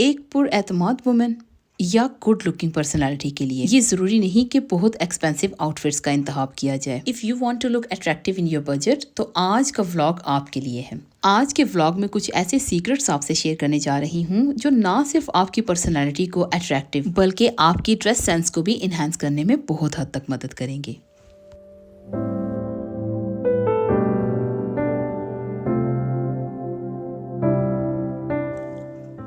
एक पुरएतमाद वुमेन या good looking personality के लिए ये जरूरी नहीं कि बहुत एक्सपेंसिव आउटफिट्स का इंतखाब किया जाए। If you want to look attractive in your budget तो आज का व्लॉग आपके लिए है। आज के व्लॉग में कुछ ऐसे सीक्रेट्स आपसे शेयर करने जा रही हूँ जो ना सिर्फ आपकी पर्सनालिटी को अट्रैक्टिव बल्कि आपकी ड्रेस सेंस को भी इन्हांस करने में बहुत हद तक मदद करेंगे।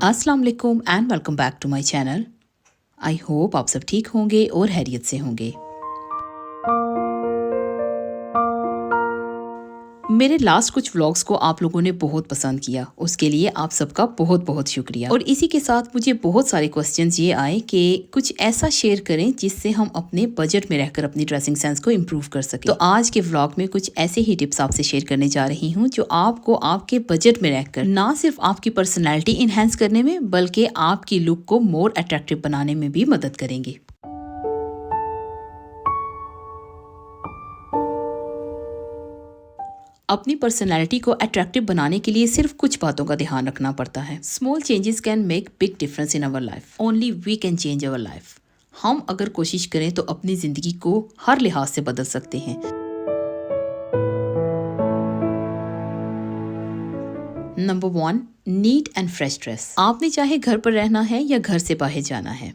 अस्सलाम वालेकुम and welcome back to my channel. I hope आप सब ठीक होंगे और खैरियत से होंगे। मेरे लास्ट कुछ व्लॉग्स को आप लोगों ने बहुत पसंद किया, उसके लिए आप सबका बहुत बहुत शुक्रिया। और इसी के साथ मुझे बहुत सारे क्वेश्चंस ये आए कि कुछ ऐसा शेयर करें जिससे हम अपने बजट में रहकर अपनी ड्रेसिंग सेंस को इम्प्रूव कर सकें। तो आज के व्लॉग में कुछ ऐसे ही टिप्स आपसे शेयर करने जा रही हूँ जो आपको आपके बजट में रहकर ना सिर्फ आपकी पर्सनैलिटी इन्हेंस करने में बल्कि आपकी लुक को मोर अट्रैक्टिव बनाने में भी मदद करेंगे। अपनी पर्सनैलिटी को अट्रैक्टिव बनाने के लिए सिर्फ कुछ बातों का ध्यान रखना पड़ता है। Small changes can make big difference in our life. Only we can change our life. हम अगर कोशिश करें तो अपनी जिंदगी को हर लिहाज से बदल सकते हैं। Number 1, neat and fresh dress. आपने चाहे घर पर रहना है या घर से बाहर जाना है,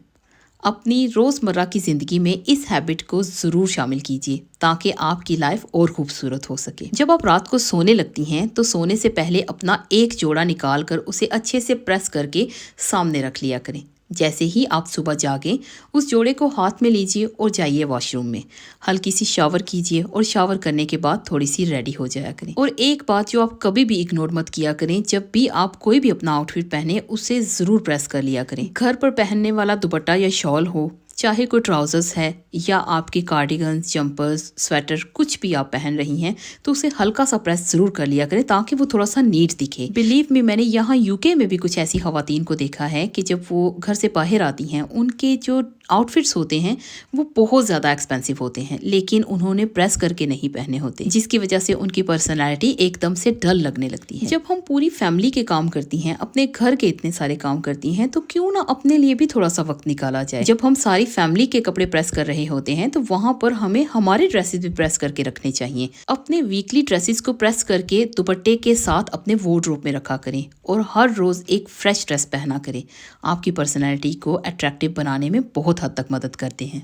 अपनी रोज़मर्रा की ज़िंदगी में इस हैबिट को ज़रूर शामिल कीजिए ताकि आपकी लाइफ और खूबसूरत हो सके। जब आप रात को सोने लगती हैं तो सोने से पहले अपना एक जोड़ा निकाल कर उसे अच्छे से प्रेस करके सामने रख लिया करें। जैसे ही आप सुबह जागें उस जोड़े को हाथ में लीजिए और जाइए वॉशरूम में, हल्की सी शावर कीजिए और शावर करने के बाद थोड़ी सी रेडी हो जाया करें। और एक बात जो आप कभी भी इग्नोर मत किया करें, जब भी आप कोई भी अपना आउटफिट पहने उसे ज़रूर प्रेस कर लिया करें। घर पर पहनने वाला दुपट्टा या शॉल हो, चाहे कोई ट्राउजर्स है या आपके कार्डिगन्स, जंपर्स, स्वेटर कुछ भी आप पहन रही हैं तो उसे हल्का सा प्रेस जरूर कर लिया करें ताकि वो थोड़ा सा नीट दिखे। बिलीव मी, मैंने यहाँ यूके में भी कुछ ऐसी खवातीन को देखा है कि जब वो घर से बाहर आती हैं उनके जो आउटफिट्स होते हैं वो बहुत ज़्यादा एक्सपेंसिव होते हैं लेकिन उन्होंने प्रेस करके नहीं पहने होते, जिसकी वजह से उनकी पर्सनैलिटी एकदम से डल लगने लगती है। जब हम पूरी फैमिली के काम करती हैं, अपने घर के इतने सारे काम करती हैं, तो क्यों ना अपने लिए भी थोड़ा सा वक्त निकाला जाए। जब हम सारी फैमिली के कपड़े प्रेस कर रहे होते हैं तो वहां पर हमें हमारे ड्रेसेस भी प्रेस करके रखने चाहिए। अपने वीकली ड्रेसेस को प्रेस करके दुपट्टे के साथ अपने वार्डरोब में रखा करें और हर रोज एक फ्रेश ड्रेस पहना करें। आपकी पर्सनैलिटी को अट्रैक्टिव बनाने में बहुत हद तक मदद करते हैं।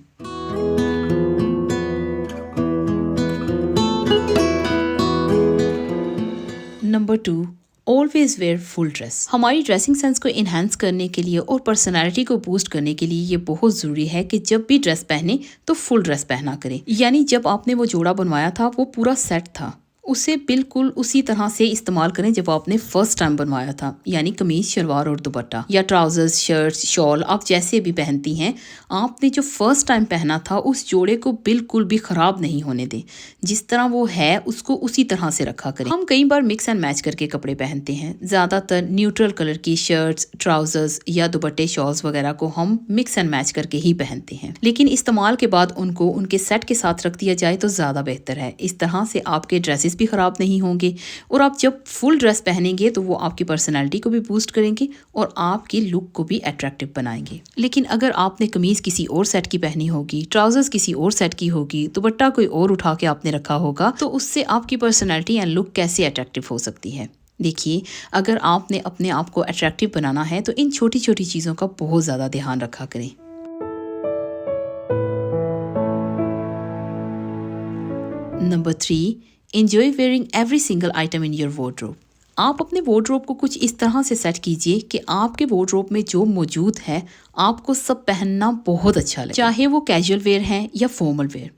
Number 2, always wear full dress. हमारी ड्रेसिंग सेंस को इन्हांस करने के लिए और पर्सनालिटी को बूस्ट करने के लिए ये बहुत ज़रूरी है कि जब भी ड्रेस पहने तो फुल ड्रेस पहना करें। यानी जब आपने वो जोड़ा बनवाया था वो पूरा सेट था, उसे बिल्कुल उसी तरह से इस्तेमाल करें जब आपने फर्स्ट टाइम बनवाया था। यानी कमीज, शलवार और दुपट्टा या ट्राउजर्स, शर्ट्स, शॉल आप जैसे भी पहनती हैं, आपने जो फर्स्ट टाइम पहना था उस जोड़े को बिल्कुल भी ख़राब नहीं होने दें। जिस तरह वो है उसको उसी तरह से रखा करें। हम कई बार मिक्स एंड मैच करके कपड़े पहनते हैं। ज़्यादातर न्यूट्रल कलर की शर्ट्स, ट्राउजर्स या दुपट्टे, शॉल्स वगैरह को हम मिक्स एंड मैच करके ही पहनते हैं, लेकिन इस्तेमाल के बाद उनको उनके सेट के साथ रख दिया जाए तो ज़्यादा बेहतर है। इस तरह से आपके ड्रेसेस भी खराब नहीं होंगे और आप जब फुल ड्रेस पहनेंगे तो वो आपकी पर्सनालिटी को भी बूस्ट करेंगे और आपकी लुक को भी अट्रैक्टिव बनाएंगे। लेकिन अगर आपने कमीज किसी और सेट की पहनी होगी, ट्राउजर्स किसी और सेट की होगी, दुपट्टा कोई और उठा के आपने रखा होगा, तो उससे आपकी पर्सनालिटी एंड लुक कैसे अट्रैक्टिव हो सकती है। देखिए, अगर आपने अपने आप को अट्रैक्टिव बनाना है तो इन छोटी छोटी चीज़ों का बहुत ज़्यादा ध्यान रखा करें। Number 3, Enjoy wearing every single item in your wardrobe. आप अपने वार्डरोब को कुछ इस तरह से सेट कीजिए कि आपके वार्डरोब में जो मौजूद है आपको सब पहनना बहुत अच्छा लगे, चाहे वो कैजुअल वेयर है या फॉर्मल वेयर।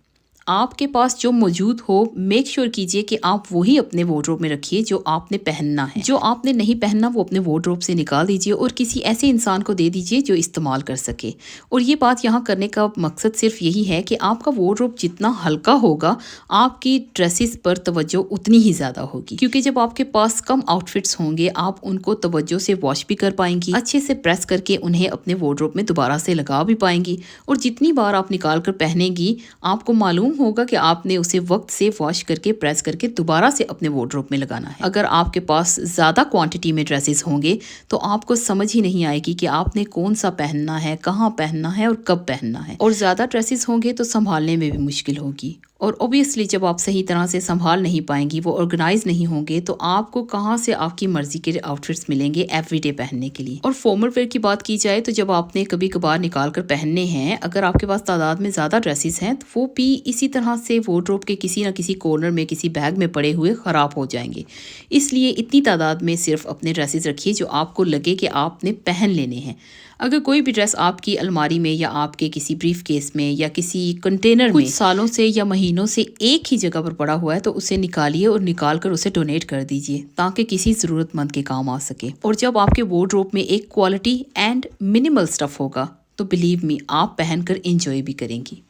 आपके पास जो मौजूद हो मेक श्योर कीजिए कि आप वही अपने वार्डरोब में रखिए जो आपने पहनना है। जो आपने नहीं पहनना वो अपने वार्डरोब से निकाल दीजिए और किसी ऐसे इंसान को दे दीजिए जो इस्तेमाल कर सके। और ये बात यहाँ करने का मकसद सिर्फ यही है कि आपका वार्डरोब जितना हल्का होगा आपकी ड्रेसेस पर तवज्जो उतनी ही ज़्यादा होगी, क्योंकि जब आपके पास कम आउटफिट्स होंगे आप उनको तवज्जो से वॉश भी कर पाएंगी, अच्छे से प्रेस करके उन्हें अपने वार्डरोब में दोबारा से लगा भी पाएंगी। और जितनी बार आप निकाल कर पहनेंगी आपको मालूम होगा कि आपने उसे वक्त से वॉश करके प्रेस करके दोबारा से अपने वार्डरोब में लगाना है। अगर आपके पास ज़्यादा क्वांटिटी में ड्रेसेस होंगे तो आपको समझ ही नहीं आएगी कि आपने कौन सा पहनना है, कहाँ पहनना है और कब पहनना है। और ज़्यादा ड्रेसेस होंगे तो संभालने में भी मुश्किल होगी। और ऑब्वियसली जब आप सही तरह से संभाल नहीं पाएंगी, वो ऑर्गेनाइज नहीं होंगे, तो आपको कहाँ से आपकी मर्जी के आउटफिट्स मिलेंगे एवरीडे पहनने के लिए। और फॉर्मल वेयर की बात की जाए तो जब आपने कभी कभार निकाल कर पहनने हैं, अगर आपके पास तादाद में ज़्यादा ड्रेसेस हैं तो वो भी इसी तरह से वार्डरोब के किसी न किसी कॉर्नर में किसी बैग में पड़े हुए ख़राब हो जाएंगे। इसलिए इतनी तादाद में सिर्फ अपने ड्रेसेस रखिए जो आपको लगे कि आपने पहन लेने हैं। अगर कोई भी ड्रेस आपकी अलमारी में या आपके किसी ब्रीफ केस में या किसी कंटेनर में कुछ सालों से या महीनों से एक ही जगह पर पड़ा हुआ है तो उसे निकालिए और निकाल कर उसे डोनेट कर दीजिए ताकि किसी ज़रूरतमंद के काम आ सके। और जब आपके वार्डरोब में एक क्वालिटी एंड मिनिमल स्टफ होगा तो बिलीव मी, आप पहनकर एंजॉय भी करेंगी।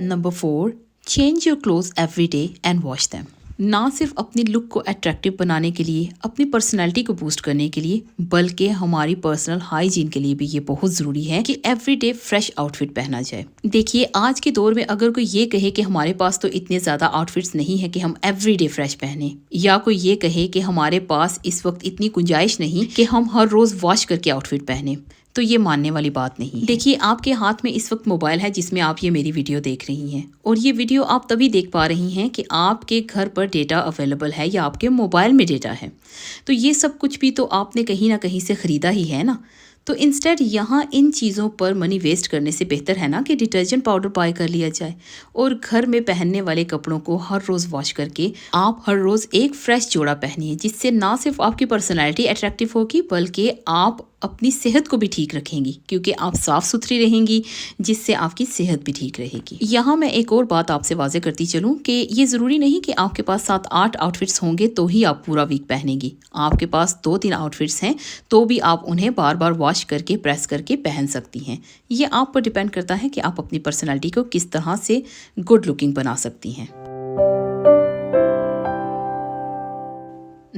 Number 4, change your clothes every day and wash them. ना सिर्फ अपनी लुक को अट्रैक्टिव बनाने के लिए, अपनी पर्सनैलिटी को बूस्ट करने के लिए, बल्कि हमारी पर्सनल हाइजीन के लिए भी ये बहुत ज़रूरी है कि एवरीडे फ्रेश आउटफिट पहना जाए। देखिए, आज के दौर में अगर कोई ये कहे कि हमारे पास तो इतने ज़्यादा आउटफिट्स नहीं है कि हम एवरीडे फ्रेश पहने, या कोई ये कहे कि हमारे पास इस वक्त इतनी गुंजाइश नहीं कि हम हर रोज़ वॉश करके आउटफिट पहने, तो ये मानने वाली बात नहीं। देखिए, आपके हाथ में इस वक्त मोबाइल है जिसमें आप ये मेरी वीडियो देख रही हैं, और ये वीडियो आप तभी देख पा रही हैं कि आपके घर पर डेटा अवेलेबल है या आपके मोबाइल में डेटा है। तो ये सब कुछ भी तो आपने कहीं ना कहीं से ख़रीदा ही है ना। तो इंस्टेड यहाँ इन चीज़ों पर मनी वेस्ट करने से बेहतर है ना कि डिटर्जेंट पाउडर बाय कर लिया जाए और घर में पहनने वाले कपड़ों को हर रोज़ वॉश करके आप हर रोज़ एक फ्रेश जोड़ा पहनिए, जिससे ना सिर्फ आपकी पर्सनैलिटी अट्रैक्टिव होगी बल्कि आप अपनी सेहत को भी ठीक रखेंगी, क्योंकि आप साफ़ सुथरी रहेंगी जिससे आपकी सेहत भी ठीक रहेगी। यहाँ मैं एक और बात आपसे वाजे करती चलूँ कि ये ज़रूरी नहीं कि आपके पास 7-8 आउटफिट्स होंगे तो ही आप पूरा वीक पहनेंगी। आपके पास 2-3 आउटफिट्स हैं तो भी आप उन्हें बार बार वॉश करके प्रेस करके पहन सकती हैं। ये आप पर डिपेंड करता है कि आप अपनी पर्सनैलिटी को किस तरह से गुड लुकिंग बना सकती हैं।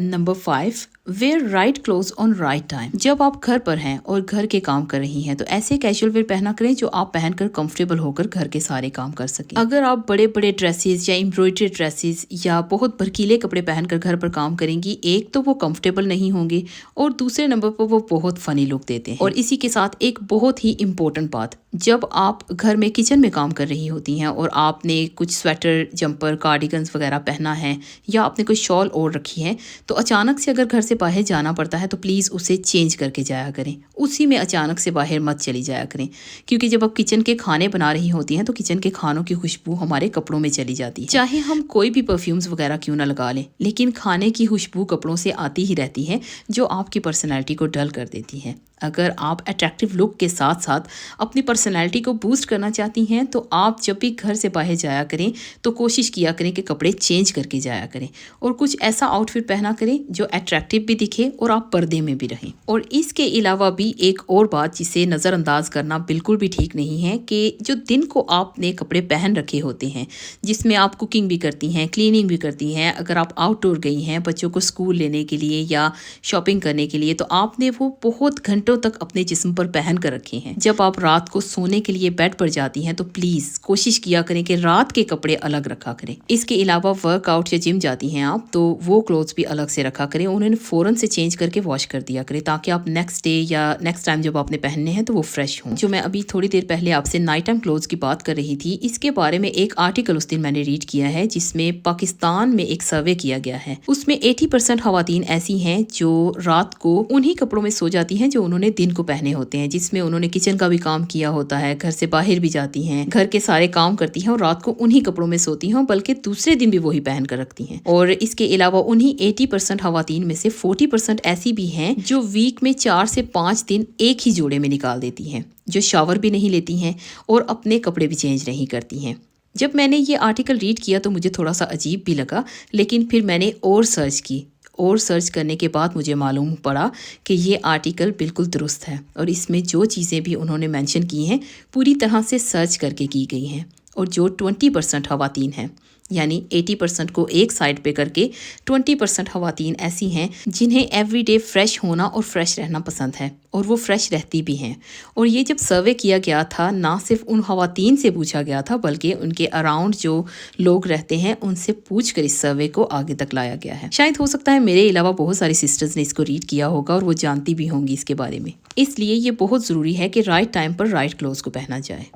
Number 5, wear right clothes on right time. जब आप घर पर हैं और घर के काम कर रही हैं तो ऐसे कैजुअल वेयर पहना करें जो आप पहनकर कंफर्टेबल होकर घर के सारे काम कर सकें। अगर आप बड़े बड़े ड्रेसेस या एम्ब्रॉयडरी ड्रेसेस या बहुत भड़कीले कपड़े पहनकर घर पर काम करेंगी, एक तो वो कंफर्टेबल नहीं होंगे और दूसरे नंबर पर वो बहुत फनी लुक देते हैं। और इसी के साथ एक बहुत ही इम्पोर्टेंट बात, जब आप घर में किचन में काम कर रही होती हैं और आपने कुछ स्वेटर, जंपर, कार्डिगन्स वगैरह पहना है या आपने कोई शॉल ओढ़ रखी है, तो अचानक से अगर घर से बाहर जाना पड़ता है तो प्लीज़ उसे चेंज करके जाया करें। उसी में अचानक से बाहर मत चली जाया करें, क्योंकि जब आप किचन के खाने बना रही होती हैं तो किचन के खानों की खुशबू हमारे कपड़ों में चली जाती है। चाहे हम कोई भी परफ्यूम्स वगैरह क्यों ना लगा लें, लेकिन खाने की खुशबू कपड़ों से आती ही रहती है जो आपकी पर्सनैलिटी को डल कर देती है। अगर आप अट्रैक्टिव लुक के साथ साथ अपनी पर्सनैलिटी को बूस्ट करना चाहती हैं तो आप जब भी घर से बाहर जाया करें तो कोशिश किया करें कि कपड़े चेंज करके जाया करें और कुछ ऐसा आउटफिट पहना करें जो अट्रैक्टिव भी दिखे और आप पर्दे में भी रहें। और इसके अलावा भी एक और बात जिसे नज़रअंदाज करना बिल्कुल भी ठीक नहीं है कि जो दिन को आपने कपड़े पहन रखे होते हैं, जिसमें आप कुकिंग भी करती हैं, क्लीनिंग भी करती हैं, अगर आप आउटडोर गई हैं बच्चों को स्कूल लेने के लिए या शॉपिंग करने के लिए, तो आपने वो बहुत घंटों तक अपने जिस्म पर पहन कर रखे हैं। जब आप रात को सोने के लिए बेड पर जाती हैं तो प्लीज कोशिश किया करें कि रात के कपड़े अलग रखा करें। इसके अलावा वर्कआउट या जिम जाती हैं आप तो वो क्लोथ्स भी अलग से रखा करें, उन्हें फौरन से चेंज करके वॉश कर दिया करें ताकि आप नेक्स्ट डे या नेक्स्ट टाइम जब आपने पहनने हैं तो वो फ्रेश हों। जो मैं अभी थोड़ी देर पहले आपसे नाइट टाइम क्लोथ्स की बात कर रही थी, इसके बारे में एक आर्टिकल उस दिन मैंने रीड किया है जिसमें पाकिस्तान में एक सर्वे किया गया है। उसमें 80% खवातीन ऐसी हैं जो रात को उन्हीं कपड़ों में सो जाती हैं जो उन्होंने दिन को पहने होते हैं, जिसमें उन्होंने किचन का भी काम किया होता है, घर से बाहर भी जाती हैं, घर के सारे काम करती हैं और रात को उन्हीं कपड़ों में सोती हैं, बल्कि दूसरे दिन भी वही पहन कर रखती हैं। और इसके अलावा उन्हीं 80% खवातीन में से 40% ऐसी भी हैं जो वीक में 4 से 5 दिन एक ही जोड़े में निकाल देती हैं, जो शावर भी नहीं लेती हैं और अपने कपड़े भी चेंज नहीं करती हैं। जब मैंने ये आर्टिकल रीड किया तो मुझे थोड़ा सा अजीब भी लगा, लेकिन फिर मैंने और सर्च की और सर्च करने के बाद मुझे मालूम पड़ा कि ये आर्टिकल बिल्कुल दुरुस्त है और इसमें जो चीज़ें भी उन्होंने मेंशन की हैं पूरी तरह से सर्च करके की गई हैं। और जो 20% खवातीन हैं, यानी 80% को एक साइड पे करके 20% खवातीन ऐसी हैं जिन्हें एवरीडे फ्रेश होना और फ्रेश रहना पसंद है, और वो फ्रेश रहती भी हैं। और ये जब सर्वे किया गया था, ना सिर्फ उन खवातीन से पूछा गया था बल्कि उनके अराउंड जो लोग रहते हैं उनसे पूछ कर इस सर्वे को आगे तक लाया गया है। शायद हो सकता है मेरे अलावा बहुत सारी सिस्टर्स ने इसको रीड किया होगा और वो जानती भी होंगी इसके बारे में। इसलिए ये बहुत ज़रूरी है कि राइट टाइम पर राइट क्लोथ्स को पहना जाए।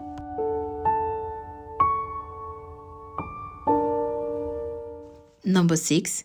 Number 6,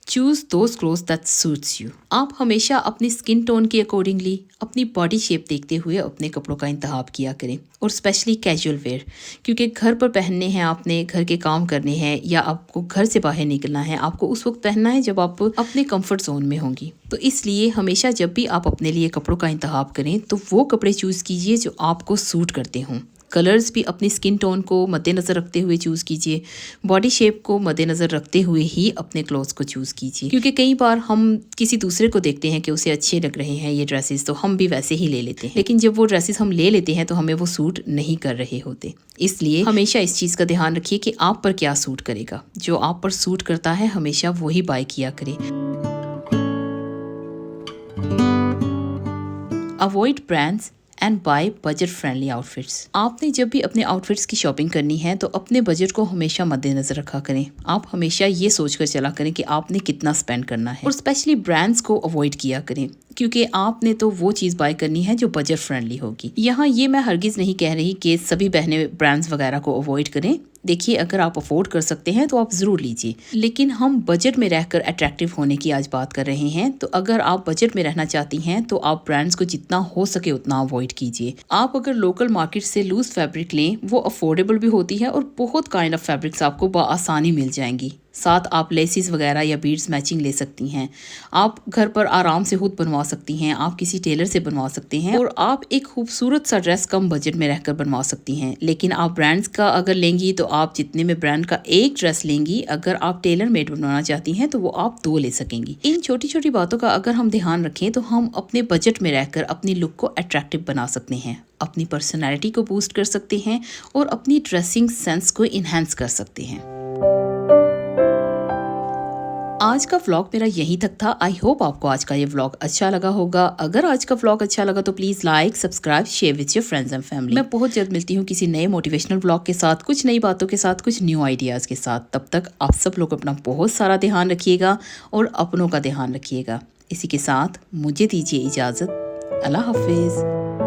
choose those clothes that suits you. आप हमेशा अपनी स्किन टोन के अकॉर्डिंगली, अपनी बॉडी शेप देखते हुए अपने कपड़ों का इंतखाब किया करें, और स्पेशली कैजुअल वेयर, क्योंकि घर पर पहनने हैं आपने, घर के काम करने हैं, या आपको घर से बाहर निकलना है, आपको उस वक्त पहनना है जब आप अपने कंफर्ट जोन में होंगी। तो इसलिए हमेशा जब भी आप अपने लिए कपड़ों का इंतखाब करें तो वो कपड़े चूज़ कीजिए जो आपको सूट करते हों। कलर्स भी अपनी स्किन टोन को मद्देनज़र रखते हुए चूज़ कीजिए, बॉडी शेप को मद्देनज़र रखते हुए ही अपने क्लोथ्स को चूज़ कीजिए, क्योंकि कई बार हम किसी दूसरे को देखते हैं कि उसे अच्छे लग रहे हैं ये ड्रेसेस, तो हम भी वैसे ही ले लेते हैं, लेकिन जब वो ड्रेसेस हम ले लेते हैं तो हमें वो सूट नहीं कर रहे होते। इसलिए हमेशा इस चीज़ का ध्यान रखिए कि आप पर क्या सूट करेगा। जो आप पर सूट करता है हमेशा वही बाय किया करें। Avoid brands and buy budget friendly outfits. आपने जब भी अपने आउटफिट्स की शॉपिंग करनी है तो अपने बजट को हमेशा मद्देनजर रखा करें। आप हमेशा ये सोचकर चला करें कि आपने कितना स्पेंड करना है, और स्पेशली ब्रांड्स को अवॉइड किया करें, क्योंकि आपने तो वो चीज़ बाय करनी है जो बजट फ्रेंडली होगी। यहाँ ये मैं हरगिज़ नहीं कह रही कि सभी बहनें ब्रांड्स वगैरह को अवॉइड करें। देखिए, अगर आप अफोर्ड कर सकते हैं तो आप ज़रूर लीजिए, लेकिन हम बजट में रहकर अट्रैक्टिव होने की आज बात कर रहे हैं। तो अगर आप बजट में रहना चाहती हैं तो आप ब्रांड्स को जितना हो सके उतना अवॉइड कीजिए। आप अगर लोकल मार्केट से लूज फैब्रिक लें, वो अफोर्डेबल भी होती है और बहुत काइंड ऑफ फैब्रिक्स आपको बआसानी मिल जाएंगी। साथ आप लेसिस वगैरह या बीड्स मैचिंग ले सकती हैं। आप घर पर आराम से खुद बनवा सकती हैं, आप किसी टेलर से बनवा सकते हैं, और आप एक खूबसूरत सा ड्रेस कम बजट में रहकर बनवा सकती हैं। लेकिन आप ब्रांड्स का अगर लेंगी तो आप जितने में ब्रांड का एक ड्रेस लेंगी, अगर आप टेलर मेड बनवाना चाहती हैं तो वो आप 2 ले सकेंगी। इन छोटी छोटी बातों का अगर हम ध्यान रखें तो हम अपने बजट में रहकर अपनी लुक को अट्रैक्टिव बना सकते हैं, अपनी पर्सनैलिटी को बूस्ट कर सकते हैं और अपनी ड्रेसिंग सेंस को इन्हेंस कर सकते हैं। आज का व्लॉग मेरा यहीं तक था। आई होप आपको आज का ये व्लॉग अच्छा लगा होगा। अगर आज का व्लॉग अच्छा लगा तो please like, subscribe, share with your friends and family. मैं बहुत जल्द मिलती हूँ किसी नए मोटिवेशनल व्लॉग के साथ, कुछ नई बातों के साथ, कुछ न्यू आइडियाज़ के साथ। तब तक आप सब लोग अपना बहुत सारा ध्यान रखिएगा और अपनों का ध्यान रखिएगा। इसी के साथ मुझे दीजिए इजाज़त। अल्लाह हाफिज़।